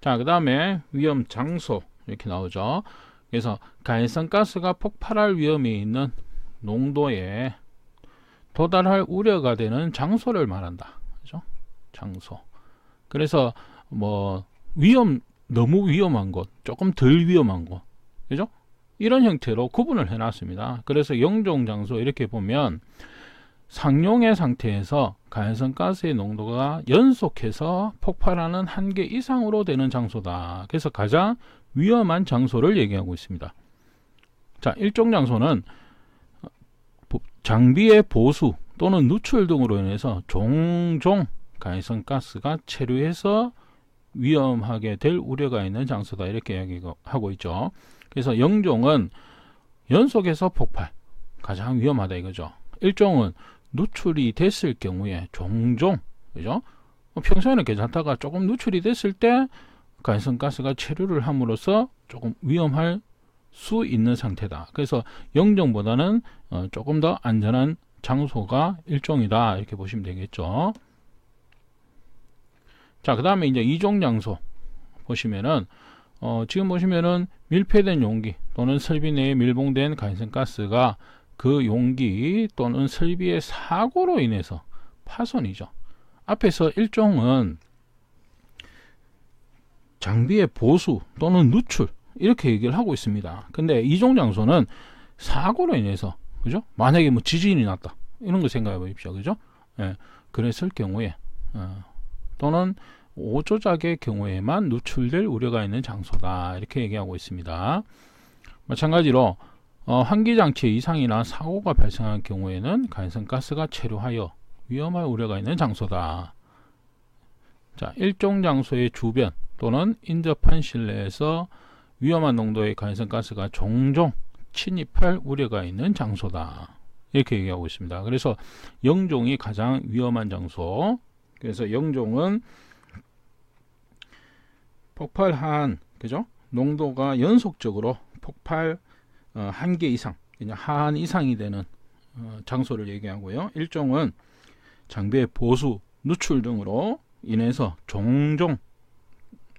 자, 그 다음에 위험 장소 이렇게 나오죠. 그래서 가해성 가스가 폭발할 위험이 있는 농도에 도달할 우려가 되는 장소를 말한다. 그죠? 장소. 그래서 뭐 너무 위험한 곳, 조금 덜 위험한 곳, 그죠? 이런 형태로 구분을 해놨습니다. 그래서 영종 장소 이렇게 보면 상용의 상태에서 가해성 가스의 농도가 연속해서 폭발하는 한계 이상으로 되는 장소다. 그래서 가장 위험한 장소를 얘기하고 있습니다. 자, 일종 장소는 장비의 보수 또는 누출 등으로 인해서 종종 가해성 가스가 체류해서 위험하게 될 우려가 있는 장소다. 이렇게 이야기하고 있죠. 그래서 영종은 연속해서 폭발, 가장 위험하다 이거죠. 일종은 누출이 됐을 경우에 종종, 그죠? 평소에는 괜찮다가 조금 누출이 됐을 때 가해성 가스가 체류를 함으로써 조금 위험할 수 있는 상태다. 그래서 영종보다는 조금 더 안전한 장소가 일종이다. 이렇게 보시면 되겠죠. 자, 그 다음에 이제 이종 장소 보시면은 지금 보시면은 밀폐된 용기 또는 설비 내에 밀봉된 가해성 가스가 그 용기 또는 설비의 사고로 인해서 파손이죠. 앞에서 일종은 장비의 보수 또는 누출 이렇게 얘기를 하고 있습니다. 근데 이종 장소는 사고로 인해서, 그죠? 만약에 뭐 지진이 났다 이런 거 생각해 보십시오. 그죠? 예, 그랬을 경우에 또는 오조작의 경우에만 누출될 우려가 있는 장소다. 이렇게 얘기하고 있습니다. 마찬가지로 환기장치 이상이나 사고가 발생한 경우에는 가해성 가스가 체류하여 위험할 우려가 있는 장소다. 자, 일종 장소의 주변 또는 인접한 실내에서 위험한 농도의 가해성 가스가 종종 침입할 우려가 있는 장소다. 이렇게 얘기하고 있습니다. 그래서 영종이 가장 위험한 장소. 그래서 영종은 폭발한, 그죠? 농도가 연속적으로 폭발 한계 이상, 그냥 하한 이상이 되는 장소를 얘기하고요. 일종은 장비의 보수, 누출 등으로 인해서 종종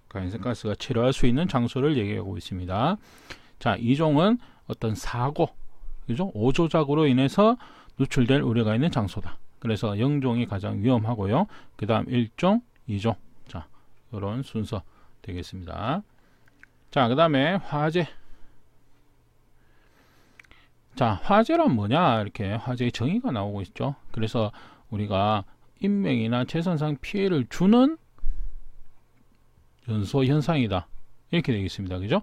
가해성 가스가 체류할 수 있는 장소를 얘기하고 있습니다. 자, 이종은 어떤 사고, 그죠? 오조작으로 인해서 누출될 우려가 있는 장소다. 그래서 영종이 가장 위험하고요. 그 다음 1종, 2종. 자, 이런 순서 되겠습니다. 자, 그 다음에 화재. 자, 화재란 뭐냐? 이렇게 화재의 정의가 나오고 있죠. 그래서 우리가 인명이나 재산상 피해를 주는 연소 현상이다. 이렇게 되겠습니다. 그죠?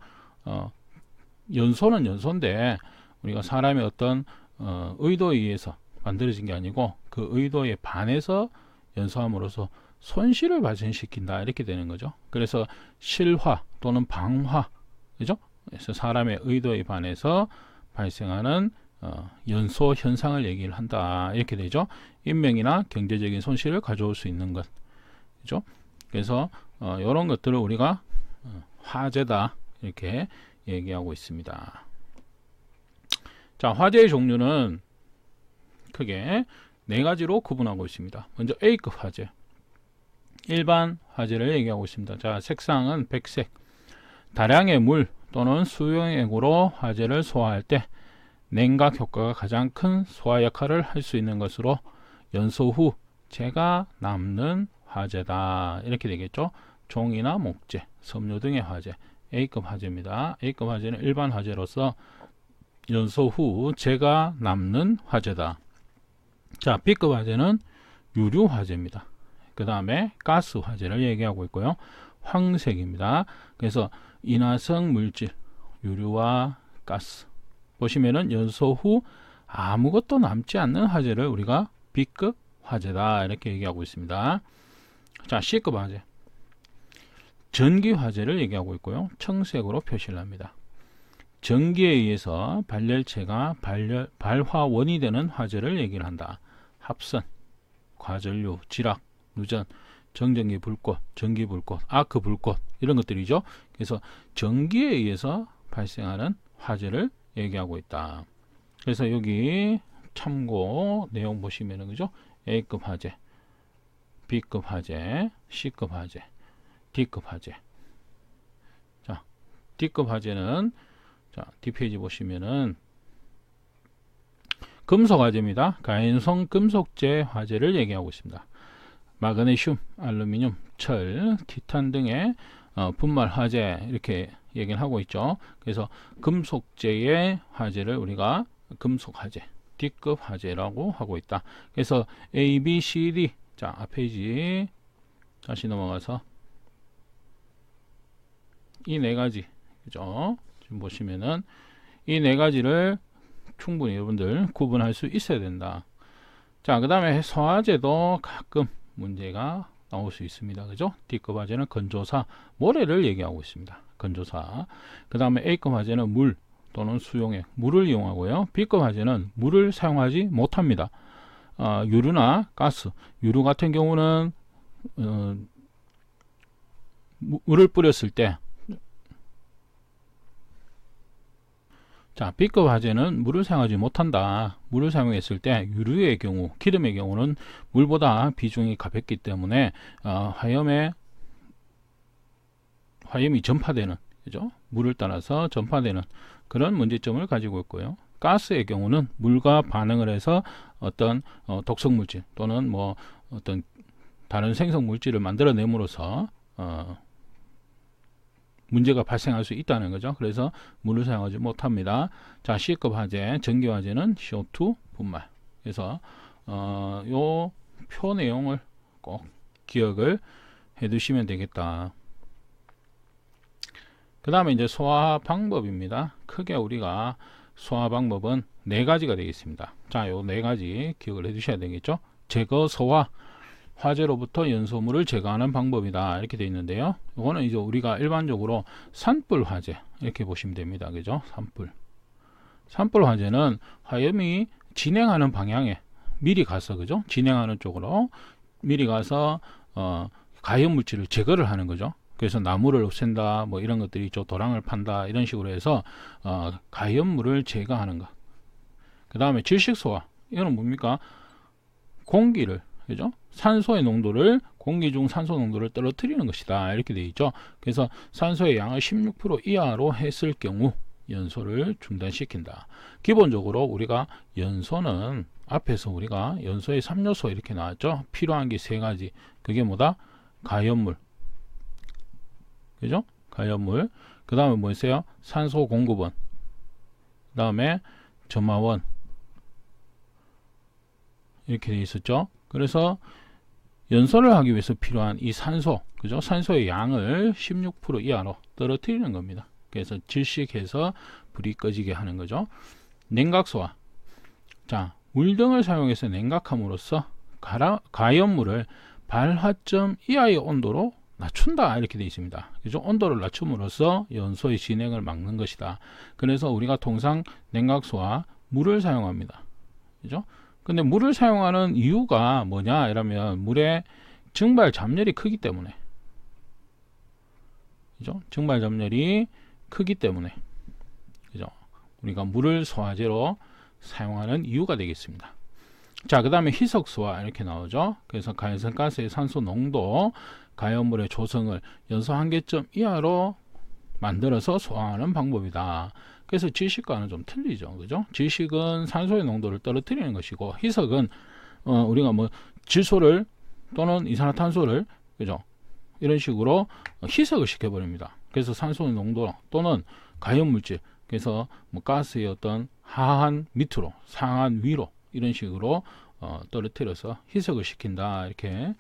연소는 연소인데 우리가 사람의 어떤 의도에 의해서 만들어진 게 아니고 그 의도에 반해서 연소함으로써 손실을 발생시킨다. 이렇게 되는 거죠. 그래서 실화 또는 방화, 그죠? 그래서 사람의 의도에 반해서 발생하는 연소 현상을 얘기를 한다. 이렇게 되죠. 인명이나 경제적인 손실을 가져올 수 있는 것, 그죠? 그래서 이런 것들을 우리가 화재다. 이렇게 얘기하고 있습니다. 자, 화재의 종류는 크게 네 가지로 구분하고 있습니다. 먼저 A급 화재, 일반 화재를 얘기하고 있습니다. 자, 색상은 백색. 다량의 물 또는 수용액으로 화재를 소화할 때 냉각 효과가 가장 큰 소화 역할을 할 수 있는 것으로 연소 후 재가 남는 화재다. 이렇게 되겠죠. 종이나 목재, 섬유 등의 화재, A급 화재입니다. A급 화재는 일반 화재로서 연소 후 재가 남는 화재다. 자, B급 화재는 유류 화재입니다. 그 다음에 가스 화재를 얘기하고 있고요. 황색입니다. 그래서 인화성 물질, 유류와 가스. 보시면은 연소 후 아무것도 남지 않는 화재를 우리가 B급 화재다. 이렇게 얘기하고 있습니다. 자, C급 화재. 전기 화재를 얘기하고 있고요. 청색으로 표시를 합니다. 전기에 의해서 발열체가 발화원이 되는 화재를 얘기를 한다. 합선, 과전류, 지락, 누전, 정전기 불꽃, 전기 불꽃, 아크 불꽃 이런 것들이죠. 그래서 전기에 의해서 발생하는 화재를 얘기하고 있다. 그래서 여기 참고 내용 보시면은 그죠? A급 화재, B급 화재, C급 화재, D급 화재. D급 화재는 자, 뒷페이지 보시면은 금속 화재입니다. 가연성 금속재 화재를 얘기하고 있습니다. 마그네슘, 알루미늄, 철, 티탄 등의 분말 화재 이렇게 얘기를 하고 있죠. 그래서 금속재의 화재를 우리가 금속 화재, D급 화재라고 하고 있다. 그래서 A, B, C, D 자, 앞페이지 다시 넘어가서 이 네 가지 그죠? 지금 보시면은 이 네 가지를 충분히 여러분들 구분할 수 있어야 된다. 자, 그 다음에 소화제도 가끔 문제가 나올 수 있습니다. 그죠? D급 화재는 건조사, 모래를 얘기하고 있습니다. 건조사. 그 다음에 A급 화재는 물 또는 수용액, 물을 이용하고요. B급 화재는 물을 사용하지 못합니다. 유류나 가스, 유류 같은 경우는 물을 뿌렸을 때 자, B급 화재는 물을 사용하지 못한다. 물을 사용했을 때 유류의 경우, 기름의 경우는 물보다 비중이 가볍기 때문에 화염이 전파되는, 그죠? 물을 따라서 전파되는 그런 문제점을 가지고 있고요. 가스의 경우는 물과 반응을 해서 어떤 독성 물질 또는 뭐 어떤 다른 생성 물질을 만들어냄으로써 문제가 발생할 수 있다는 거죠. 그래서 물을 사용하지 못합니다. 자, C급 화재, 전기 화재는 CO2 분말. 그래서 요 표 내용을 꼭 기억을 해 두시면 되겠다. 그 다음에 이제 소화 방법입니다. 크게 우리가 소화 방법은 네 가지가 되겠습니다. 자, 요 네 가지 기억을 해 두셔야 되겠죠. 제거, 소화, 화재로부터 연소물을 제거하는 방법이다. 이렇게 되어 있는데요. 이거는 이제 우리가 일반적으로 산불 화재 이렇게 보시면 됩니다. 그죠? 산불 화재는 화염이 진행하는 방향에 미리 가서 그죠? 진행하는 쪽으로 미리 가서 가염 물질을 제거를 하는 거죠. 그래서 나무를 없앤다, 뭐 이런 것들이 있죠. 도랑을 판다, 이런 식으로 해서 가염물을 제거하는 것. 그 다음에 질식소화. 이거는 뭡니까? 공기를, 그죠? 산소의 농도를, 공기 중 산소 농도를 떨어뜨리는 것이다. 이렇게 되어 있죠. 그래서 산소의 양을 16% 이하로 했을 경우 연소를 중단시킨다. 기본적으로 우리가 연소는 앞에서 우리가 연소의 3요소 이렇게 나왔죠. 필요한 게 세 가지. 그게 뭐다? 가염물. 그죠? 가염물. 그 다음에 뭐 있어요? 산소 공급원. 그 다음에 점화원. 이렇게 되어 있었죠. 그래서 연소를 하기 위해서 필요한 이 산소, 그죠? 산소의 양을 16% 이하로 떨어뜨리는 겁니다. 그래서 질식해서 불이 꺼지게 하는 거죠. 냉각소화. 자, 물 등을 사용해서 냉각함으로써 가염물을 발화점 이하의 온도로 낮춘다. 이렇게 되어 있습니다. 그죠? 온도를 낮춤으로써 연소의 진행을 막는 것이다. 그래서 우리가 통상 냉각소와 물을 사용합니다. 그죠? 근데 물을 사용하는 이유가 뭐냐 이러면 물의 증발 잡열이 크기 때문에, 그죠? 증발 잡열이 크기 때문에, 그죠? 우리가 물을 소화제로 사용하는 이유가 되겠습니다. 자, 그 다음에 희석소화 이렇게 나오죠. 그래서 가연성 가스의 산소 농도, 가연물의 조성을 연소 한계점 이하로 만들어서 소화하는 방법이다. 그래서 질식과는 좀 틀리죠. 그죠? 질식은 산소의 농도를 떨어뜨리는 것이고, 희석은 우리가 뭐 질소를 또는 이산화탄소를, 그죠? 이런 식으로 희석을 시켜버립니다. 그래서 산소의 농도 또는 가연물질, 그래서 뭐 가스의 어떤 하한 밑으로, 상한 위로 이런 식으로 떨어뜨려서 희석을 시킨다. 이렇게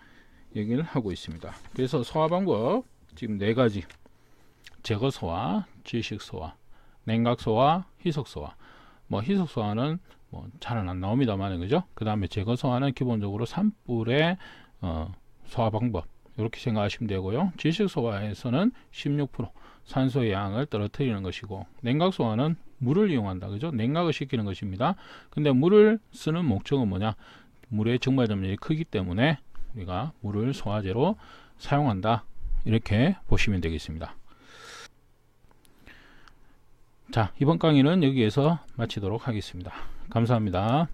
얘기를 하고 있습니다. 그래서 소화 방법 지금 네 가지. 제거소화, 질식소화, 냉각소화, 희석소화. 뭐 희석소화는 뭐 잘은 안 나옵니다만, 그죠? 그 다음에 제거소화는 기본적으로 산불의 소화 방법 이렇게 생각하시면 되고요. 질식소화에서는 16% 산소의 양을 떨어뜨리는 것이고, 냉각소화는 물을 이용한다. 그죠? 냉각을 시키는 것입니다. 근데 물을 쓰는 목적은 뭐냐? 물의 증발 점열이 크기 때문에 우리가 물을 소화제로 사용한다. 이렇게 보시면 되겠습니다. 자, 이번 강의는 여기에서 마치도록 하겠습니다. 감사합니다.